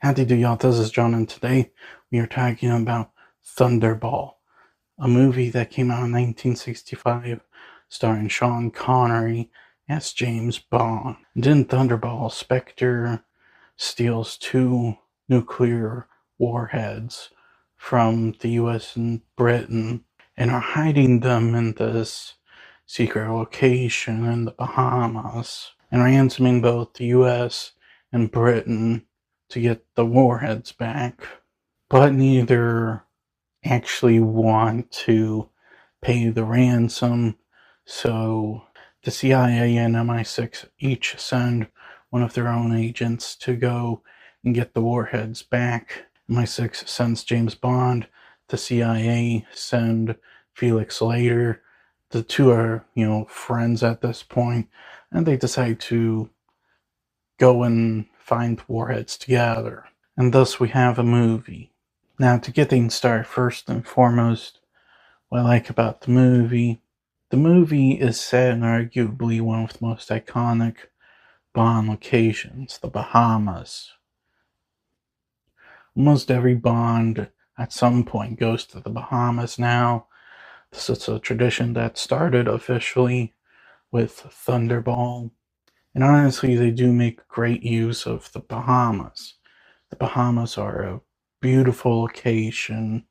Howdy do y'all, this is John, and today we are talking about Thunderball, a movie that came out in 1965 starring Sean Connery as James Bond. And in Thunderball, Spectre steals two nuclear warheads from the US and Britain and are hiding them in this secret location in the Bahamas and ransoming both the US and Britain to get the warheads back, but neither actually want to pay the ransom, so the CIA and MI6 each send one of their own agents to go and get the warheads back. MI6 sends James Bond, the CIA send Felix Leiter. The two are, friends at this point, and they decide to go and find warheads together. And thus we have a movie. Now, to get things started, first and foremost, what I like about the movie is set in arguably one of the most iconic Bond locations, the Bahamas. Almost every Bond at some point goes to the Bahamas now. This is a tradition that started officially with Thunderball. And honestly, they do make great use of the Bahamas. The Bahamas are a beautiful location,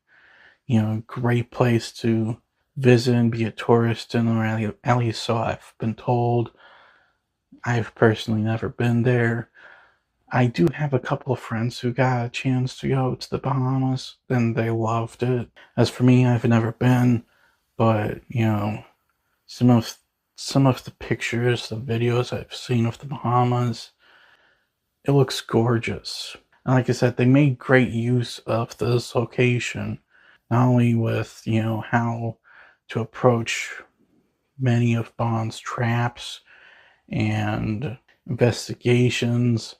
great place to visit and be a tourist in, or at least so I've been told. I've personally never been there. I do have a couple of friends who got a chance to go to the Bahamas, and they loved it. As for me, I've never been, but, some of the pictures, the videos I've seen of the Bahamas, it looks gorgeous. And like I said, they made great use of this location, not only with, how to approach many of Bond's traps and investigations,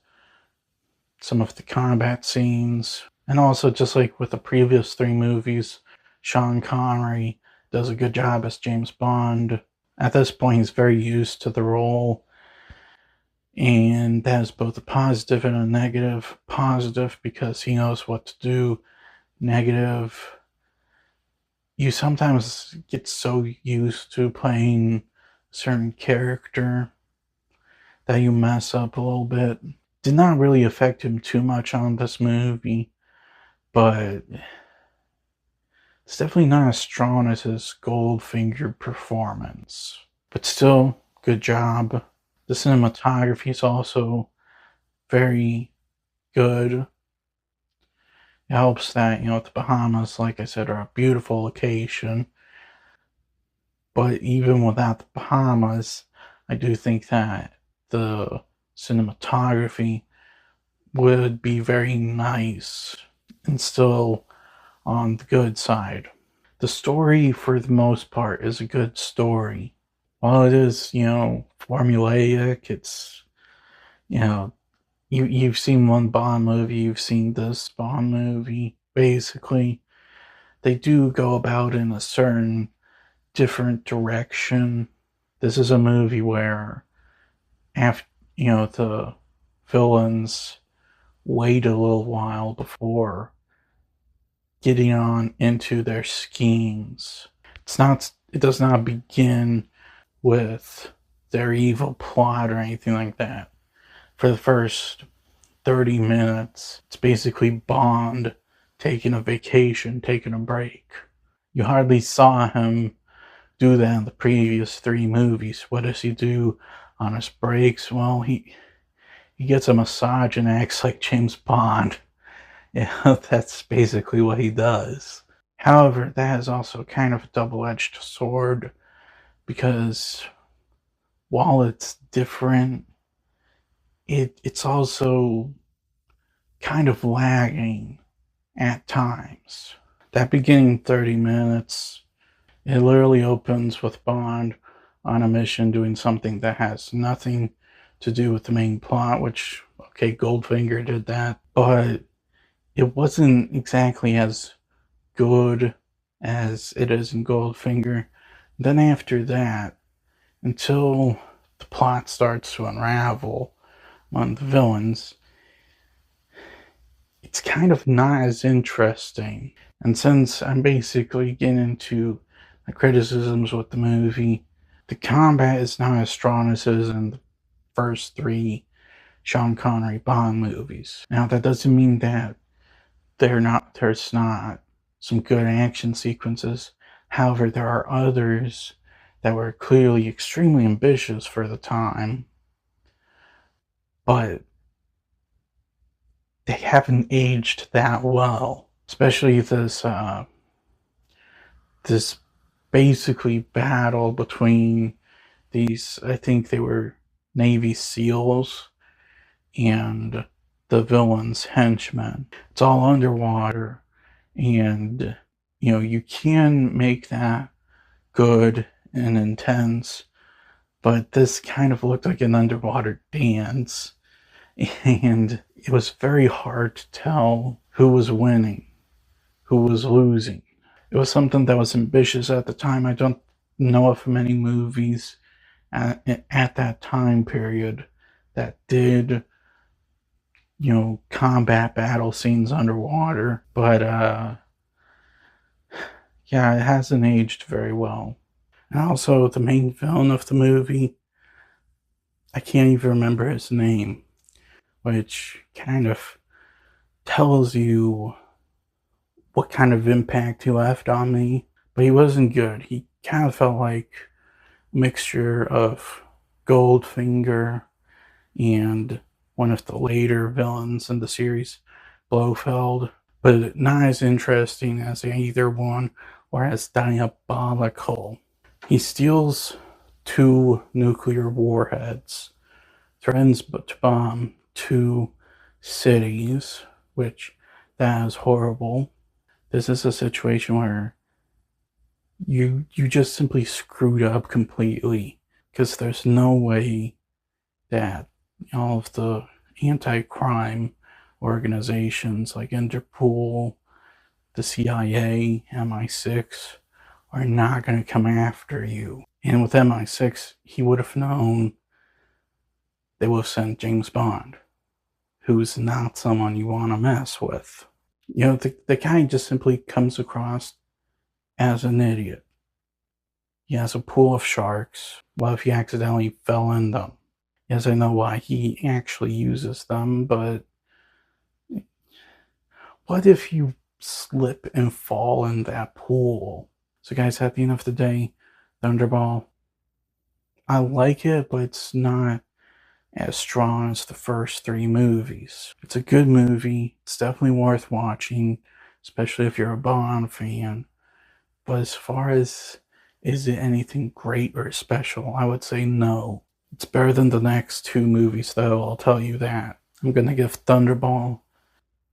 some of the combat scenes, and also just like with the previous three movies, Sean Connery does a good job as James Bond. At this point, he's very used to the role, and that is both a positive and a negative. Positive because he knows what to do. Negative, you sometimes get so used to playing a certain character that you mess up a little bit. Did not really affect him too much on this movie, but it's definitely not as strong as his Goldfinger performance. But still, good job. The cinematography is also very good. It helps that, the Bahamas, like I said, are a beautiful location. But even without the Bahamas, I do think that the cinematography would be very nice and still on the good side. The story, for the most part, is a good story. While it is, formulaic, it's, you've seen one Bond movie, you've seen this Bond movie, basically. They do go about in a certain different direction. This is a movie where, after, the villains wait a little while before getting on into their schemes. It does not begin with their evil plot or anything like that. For the first 30 minutes, it's basically Bond taking a vacation, taking a break. You hardly saw him do that in the previous three movies. What does he do on his breaks? Well, he gets a massage and acts like James Bond. Yeah, that's basically what he does. However, that is also kind of a double-edged sword, because while it's different, it's also kind of lagging at times. That beginning 30 minutes, it literally opens with Bond on a mission doing something that has nothing to do with the main plot, which, okay, Goldfinger did that, but it wasn't exactly as good as it is in Goldfinger. Then after that, until the plot starts to unravel on the villains, it's kind of not as interesting. And since I'm basically getting into the criticisms with the movie, the combat is not as strong as it is in the first three Sean Connery Bond movies. Now, that doesn't mean that there's not some good action sequences. However, there are others that were clearly extremely ambitious for the time, but they haven't aged that well. Especially this basically battle between these, I think they were Navy SEALs and the villain's henchmen. It's all underwater, and you can make that good and intense, but this kind of looked like an underwater dance, and it was very hard to tell who was winning, who was losing. It was something that was ambitious at the time. I don't know of many movies at that time period that did combat battle scenes underwater, but yeah, it hasn't aged very well. And also, the main villain of the movie, I can't even remember his name, which kind of tells you what kind of impact he left on me. But he wasn't good. He kind of felt like a mixture of Goldfinger and one of the later villains in the series, Blofeld, but not as interesting as either one or as diabolical. He steals 2 nuclear warheads, threatens to bomb 2 cities, which that is horrible. This is a situation where you just simply screwed up completely, because there's no way that all of the anti-crime organizations like Interpol, the CIA, MI6 are not going to come after you. And with MI6, he would have known they would have sent James Bond, who's not someone you want to mess with. The guy just simply comes across as an idiot. He has a pool of sharks. What if he accidentally fell in them? Yes, I know why he actually uses them, but what if you slip and fall in that pool? So guys, at the end of the day, Thunderball, I like it, but it's not as strong as the first 3 movies. It's a good movie. It's definitely worth watching, especially if you're a Bond fan. But as far as is it anything great or special, I would say no. It's better than the next 2 movies, though, I'll tell you that. I'm gonna give Thunderball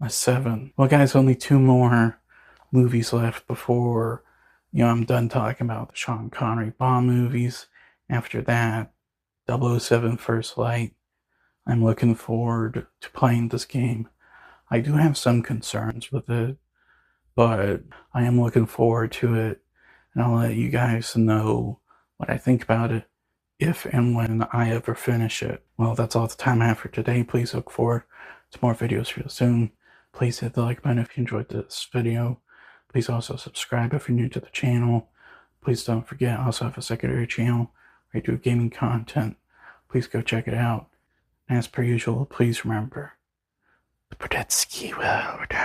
a 7. Well, guys, only 2 more movies left before, I'm done talking about the Sean Connery Bond movies. After that, 007 First Light. I'm looking forward to playing this game. I do have some concerns with it, but I am looking forward to it, and I'll let you guys know what I think about it if and when I ever finish it. Well, that's all the time I have for today. Please look forward to more videos real soon. Please hit the like button if you enjoyed this video. Please also subscribe if you're new to the channel. Please don't forget, I also have a secondary channel where I do gaming content. Please go check it out. As per usual, please remember, the Podetsky will return.